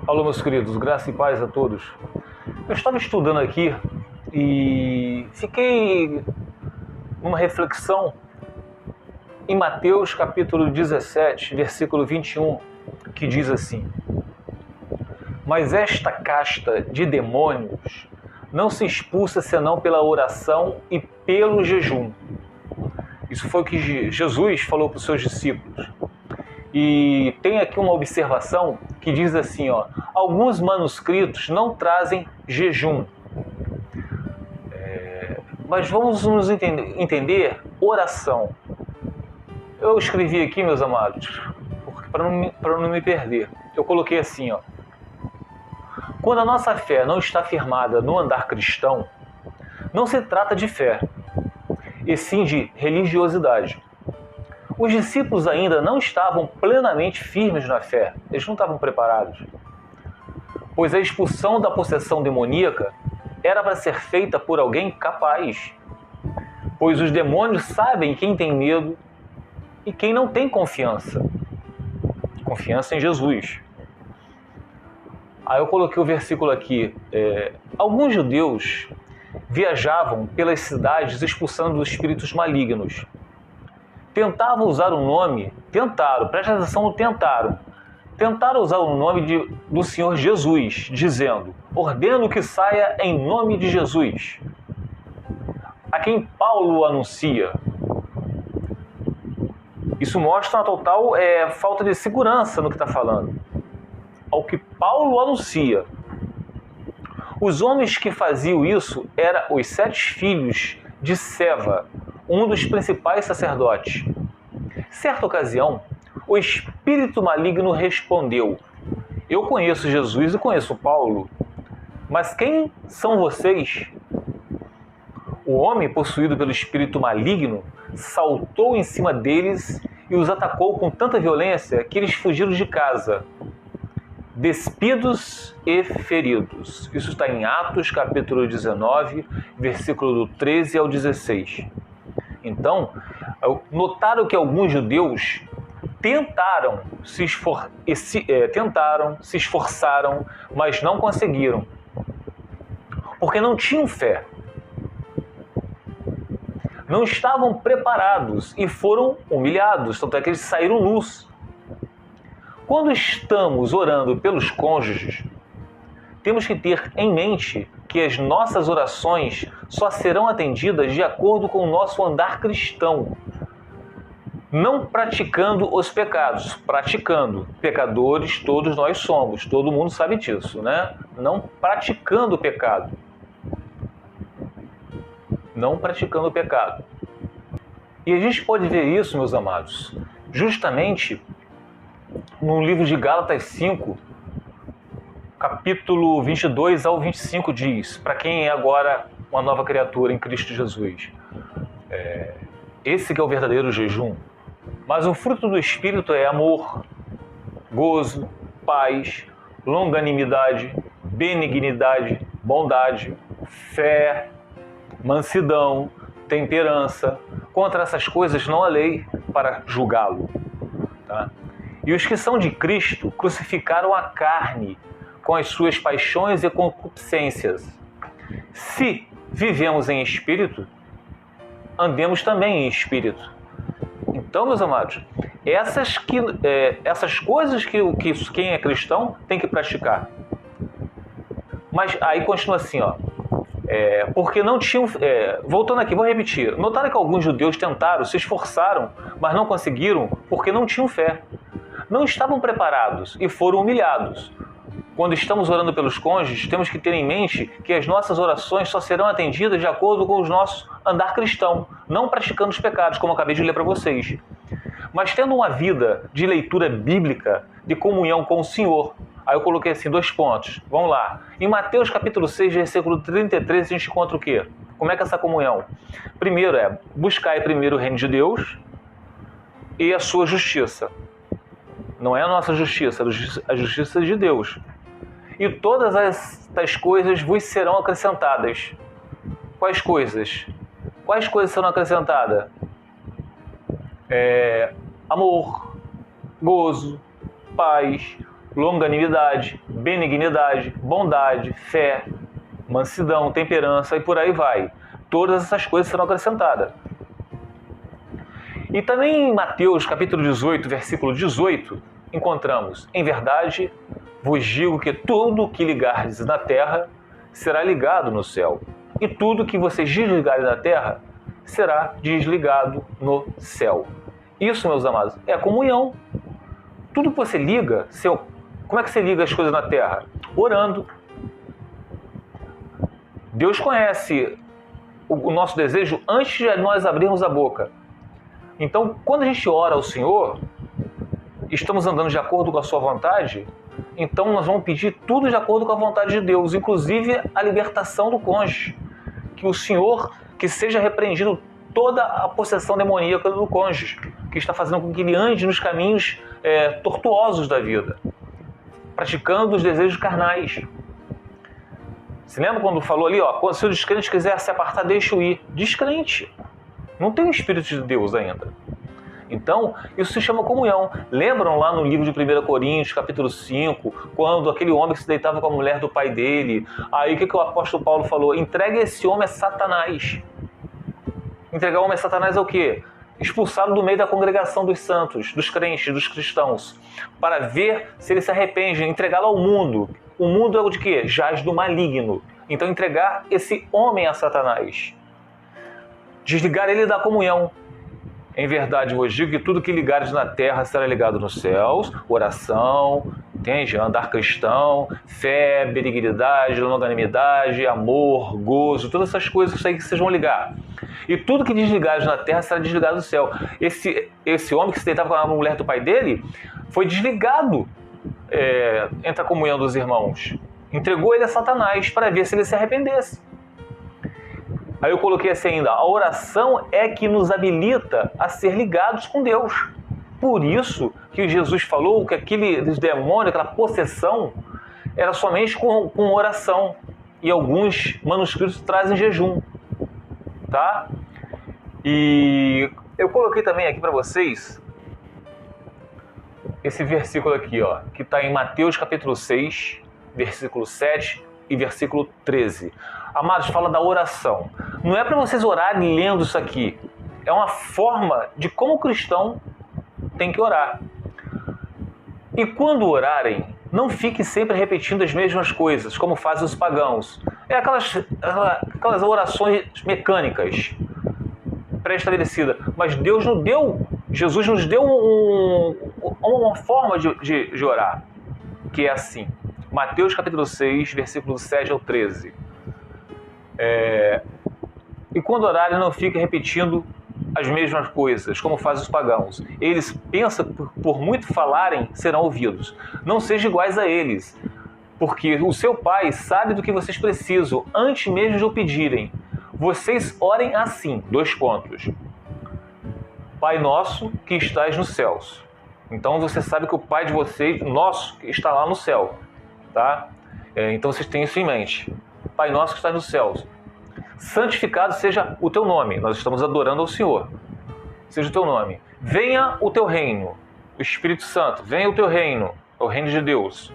Alô, meus queridos, graça e paz a todos. Eu estava estudando aqui e fiquei numa reflexão em Mateus capítulo 17, versículo 21, que diz assim: Mas esta casta de demônios não se expulsa senão pela oração e pelo jejum. Isso foi o que Jesus falou para os seus discípulos. E tem aqui uma observação que diz assim, alguns manuscritos não trazem jejum. Mas vamos nos entender oração. Eu escrevi aqui, meus amados, para não me perder. Eu coloquei assim, Quando a nossa fé não está firmada no andar cristão, não se trata de fé, e sim de religiosidade. Os discípulos ainda não estavam plenamente firmes na fé, eles não estavam preparados. Pois a expulsão da possessão demoníaca era para ser feita por alguém capaz. Pois os demônios sabem quem tem medo e quem não tem confiança. Confiança em Jesus. Aí eu coloquei o versículo aqui. Alguns judeus viajavam pelas cidades expulsando os espíritos malignos. Tentavam usar o nome, presta atenção no tentaram usar o nome do Senhor Jesus, dizendo, ordeno que saia em nome de Jesus, a quem Paulo anuncia. Isso mostra uma total falta de segurança no que está falando. Ao que Paulo anuncia. Os homens que faziam isso eram os 7 filhos de Seva, um dos principais sacerdotes. Certa ocasião, o espírito maligno respondeu, eu conheço Jesus e conheço Paulo, mas quem são vocês? O homem possuído pelo espírito maligno saltou em cima deles e os atacou com tanta violência que eles fugiram de casa, despidos e feridos. Isso está em Atos capítulo 19, versículo do 13 ao 16. Então, notaram que alguns judeus tentaram, se esforçaram, mas não conseguiram. Porque não tinham fé. Não estavam preparados e foram humilhados, tanto é que eles saíram nus. Quando estamos orando pelos cônjuges, temos que ter em mente que as nossas orações só serão atendidas de acordo com o nosso andar cristão. Não praticando os pecados. Praticando. Pecadores todos nós somos. Todo mundo sabe disso, né? Não praticando o pecado. Não praticando o pecado. E a gente pode ver isso, meus amados, justamente no livro de Gálatas 5, capítulo 22 ao 25 diz, para quem é agora uma nova criatura em Cristo Jesus, esse que é o verdadeiro jejum. Mas o fruto do Espírito é amor, gozo, paz, longanimidade, benignidade, bondade, fé, mansidão, temperança. Contra essas coisas não há lei para julgá-lo. Tá? E os que são de Cristo crucificaram a carne com as suas paixões e concupiscências. Se vivemos em espírito, andemos também em espírito. Então, meus amados, essas coisas que quem é cristão tem que praticar. Mas aí continua assim, porque não tinham... voltando aqui, vou repetir. Notaram que alguns judeus tentaram, se esforçaram, mas não conseguiram porque não tinham fé. Não estavam preparados e foram humilhados. Quando estamos orando pelos cônjuges, temos que ter em mente que as nossas orações só serão atendidas de acordo com o nosso andar cristão, não praticando os pecados, como eu acabei de ler para vocês. Mas tendo uma vida de leitura bíblica, de comunhão com o Senhor. Aí eu coloquei assim 2 pontos. Vamos lá. Em Mateus capítulo 6, versículo 33, a gente encontra o quê? Como é que é essa comunhão? Primeiro buscai primeiro o reino de Deus e a sua justiça. Não é a nossa justiça, a justiça de Deus. E todas estas coisas vos serão acrescentadas. Quais coisas? Quais coisas serão acrescentadas? Amor, gozo, paz, longanimidade, benignidade, bondade, fé, mansidão, temperança e por aí vai. Todas essas coisas serão acrescentadas. E também em Mateus capítulo 18, versículo 18, encontramos: em verdade vos digo que tudo que ligardes na terra será ligado no céu, e tudo que vocês desligarem na terra será desligado no céu. Isso, meus amados, é a comunhão. Tudo que você liga, como é que você liga as coisas na terra? Orando. Deus conhece o nosso desejo antes de nós abrirmos a boca. Então, quando a gente ora ao Senhor, estamos andando de acordo com a sua vontade, então nós vamos pedir tudo de acordo com a vontade de Deus, inclusive a libertação do cônjuge. Que o Senhor, que seja repreendido toda a possessão demoníaca do cônjuge, que está fazendo com que ele ande nos caminhos tortuosos da vida, praticando os desejos carnais. Você lembra quando falou ali, se o descrente quiser se apartar, deixa-o ir. Descrente. Não tem o Espírito de Deus ainda. Então, isso se chama comunhão. Lembram lá no livro de 1 Coríntios, capítulo 5, quando aquele homem que se deitava com a mulher do pai dele, aí o que o apóstolo Paulo falou? Entrega esse homem a Satanás. Entregar o homem a Satanás é o quê? Expulsá-lo do meio da congregação dos santos, dos crentes, dos cristãos, para ver se ele se arrepende, entregá-lo ao mundo. O mundo é o de quê? Jaz do maligno. Então, entregar esse homem a Satanás. Desligar ele da comunhão. Em verdade vos digo que tudo que ligares na terra será ligado nos céus. Oração, entende? Andar cristão, fé, benignidade, longanimidade, amor, gozo, todas essas coisas aí que vocês vão ligar. E tudo que desligares na terra será desligado no céu. Esse homem que se deitava com a mulher do pai dele foi desligado entre a comunhão dos irmãos. Entregou ele a Satanás para ver se ele se arrependesse. Aí eu coloquei assim ainda: a oração é que nos habilita a ser ligados com Deus. Por isso que Jesus falou que aqueles demônios, aquela possessão, era somente com oração. E alguns manuscritos trazem jejum. Tá? E eu coloquei também aqui para vocês esse versículo aqui, que está em Mateus capítulo 6, versículo 7 e versículo 13. Amados, fala da oração. Não é para vocês orarem lendo isso aqui. É uma forma de como o cristão tem que orar. E quando orarem, não fique sempre repetindo as mesmas coisas, como fazem os pagãos. É aquelas orações mecânicas, pré-estabelecida. Mas Deus nos deu, Jesus nos deu uma forma de orar, que é assim. Mateus capítulo 6, versículo 7 ao 13. E quando orarem, não fiquem repetindo as mesmas coisas, como fazem os pagãos. Eles pensam que por muito falarem, serão ouvidos. Não sejam iguais a eles, porque o seu Pai sabe do que vocês precisam, antes mesmo de o pedirem. Vocês orem assim, 2 pontos. Pai nosso que estás nos céus. Então você sabe que o Pai de vocês, nosso, está lá no céu. Tá? Então vocês têm isso em mente. Pai nosso que estás nos céus. Santificado seja o teu nome. Nós estamos adorando ao Senhor. Seja o teu nome. Venha o teu reino. O Espírito Santo, venha o teu reino. É o reino de Deus.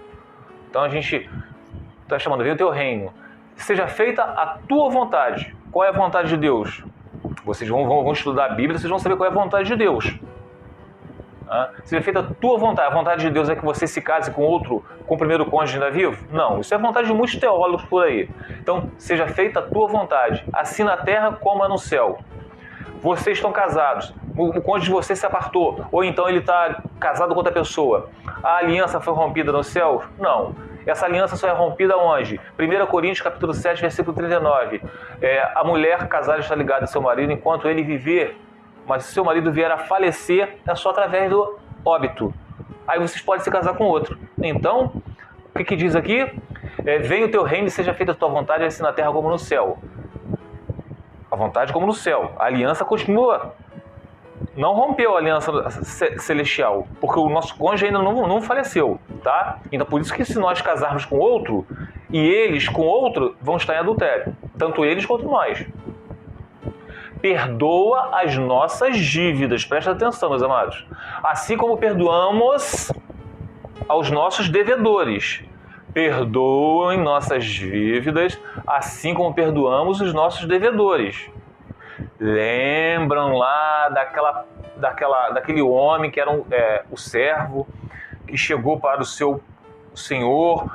Então a gente está chamando, venha o teu reino. Seja feita a tua vontade. Qual é a vontade de Deus? Vocês vão estudar a Bíblia, vocês vão saber qual é a vontade de Deus. Seja feita a tua vontade. A vontade de Deus é que você se case com o primeiro cônjuge ainda vivo? Não, isso é a vontade de muitos teólogos por aí. Então, seja feita a tua vontade, assim na terra como é no céu. Vocês estão casados, o cônjuge de você se apartou, ou então ele está casado com outra pessoa. A aliança foi rompida no céu? Não. Essa aliança só é rompida onde? 1 Coríntios capítulo 7, versículo 39. A mulher casada está ligada ao seu marido enquanto ele viver, mas se seu marido vier a falecer, é só através do óbito. Aí vocês podem se casar com outro. Então, o que diz aqui? Venha o teu reino e seja feita a tua vontade, assim na terra como no céu. A vontade como no céu. A aliança continua. Não rompeu a aliança celestial, porque o nosso cônjuge ainda não faleceu. Tá? Então, por isso que se nós casarmos com outro, e eles com outro, vão estar em adultério. Tanto eles quanto nós. Perdoa as nossas dívidas. Presta atenção, meus amados. Assim como perdoamos aos nossos devedores. Perdoem nossas dívidas, assim como perdoamos os nossos devedores. Lembram lá daquele homem que era o servo, que chegou para o seu senhor,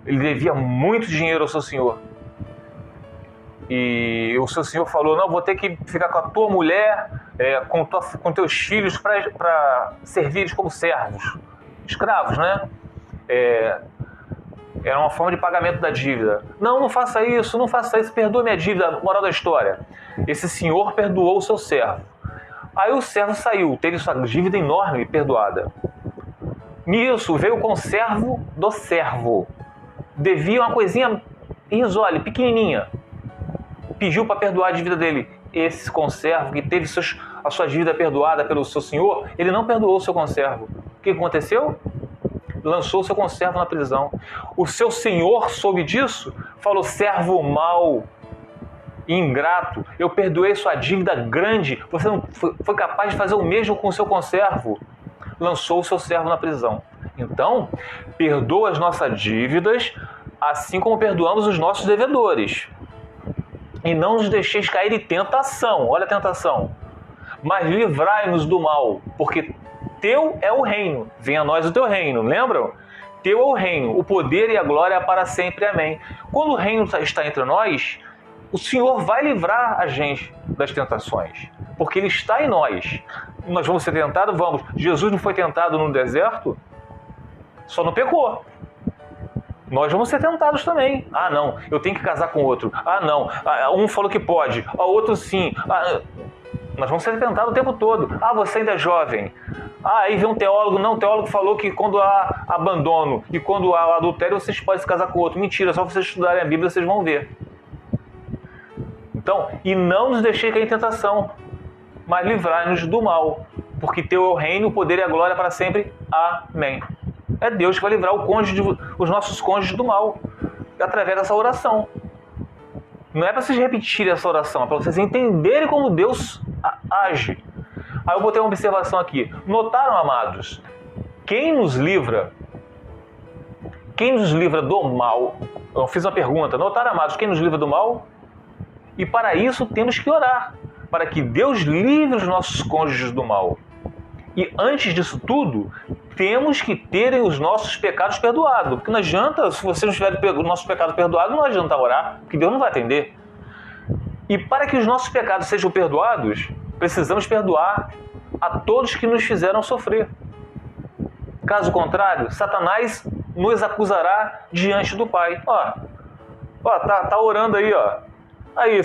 ele devia muito dinheiro ao seu senhor. E o seu senhor falou, não, vou ter que ficar com a tua mulher, com teus filhos, para servir eles como servos. Escravos, né? Era uma forma de pagamento da dívida. Não faça isso, perdoe minha dívida. Moral da história. Esse senhor perdoou o seu servo. Aí o servo saiu, teve sua dívida enorme perdoada. Nisso veio o conservo do servo. Devia uma coisinha irrisória, pequenininha. Pediu para perdoar a dívida dele. Esse conservo que teve a sua dívida perdoada pelo seu senhor, ele não perdoou o seu conservo. O que aconteceu? Lançou o seu conservo na prisão. O seu senhor soube disso, falou, servo mau e ingrato, eu perdoei sua dívida grande, você não foi capaz de fazer o mesmo com o seu conservo. Lançou o seu servo na prisão. Então, perdoa as nossas dívidas, assim como perdoamos os nossos devedores. E não nos deixeis cair em tentação, olha a tentação, mas livrai-nos do mal, porque teu é o reino, venha a nós o teu reino, lembram? Teu é o reino, o poder e a glória para sempre, amém. Quando o reino está entre nós, o Senhor vai livrar a gente das tentações, porque Ele está em nós. Nós vamos ser tentados? Vamos. Jesus não foi tentado no deserto? Só não pecou. Nós vamos ser tentados também. Ah, não, eu tenho que casar com outro. Ah, não, um falou que pode, o outro sim. Nós vamos ser tentados o tempo todo. Ah, você ainda é jovem. Ah, aí vem um teólogo. Não, o teólogo falou que quando há abandono e quando há adultério, vocês podem se casar com outro. Mentira, só vocês estudarem a Bíblia, vocês vão ver. Então, e não nos deixei cair em tentação, mas livrai-nos do mal, porque teu é o reino, o poder e a glória para sempre. Amém. É Deus que vai livrar os nossos cônjuges do mal, através dessa oração. Não é para vocês repetirem essa oração, é para vocês entenderem como Deus age. Aí eu botei uma observação aqui. Notaram, amados? Quem nos livra do mal? Eu fiz uma pergunta. Notaram, amados, quem nos livra do mal? E para isso temos que orar, para que Deus livre os nossos cônjuges do mal. E antes disso tudo, temos que terem os nossos pecados perdoados. Porque não adianta, se vocês não tiverem os nossos pecados perdoados, não adianta orar, porque Deus não vai atender. E para que os nossos pecados sejam perdoados, precisamos perdoar a todos que nos fizeram sofrer. Caso contrário, Satanás nos acusará diante do Pai. Tá orando aí, Aí,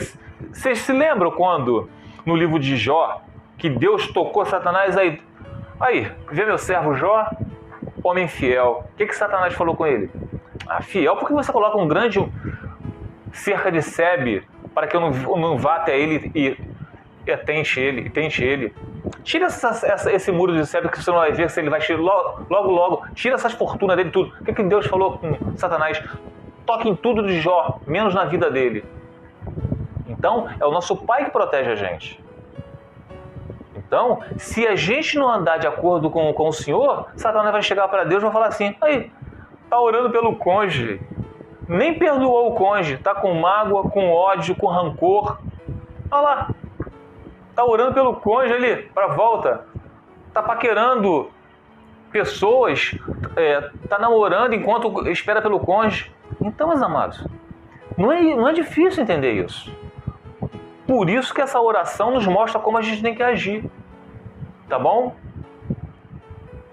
vocês se lembram quando, no livro de Jó, que Deus tocou Satanás aí? Aí, vê meu servo Jó, homem fiel. O que Satanás falou com ele? Fiel, por que você coloca um grande cerca de sebe para que eu não vá até ele e tente ele? Tira esse muro de sebe que você não vai ver se ele vai tirar logo. Tira essas fortunas dele tudo. O que Deus falou com Satanás? Toque em tudo de Jó, menos na vida dele. Então, é o nosso Pai que protege a gente. Então, se a gente não andar de acordo com o Senhor, Satanás vai chegar para Deus e vai falar assim, aí, tá orando pelo cônjuge, nem perdoou o cônjuge, tá com mágoa, com ódio, com rancor. Olha lá, tá orando pelo cônjuge ali, para volta, tá paquerando pessoas, tá namorando enquanto espera pelo cônjuge. Então, meus amados, não é difícil entender isso. Por isso que essa oração nos mostra como a gente tem que agir. Tá bom?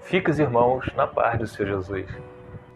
Fique, irmãos, na paz do Senhor Jesus.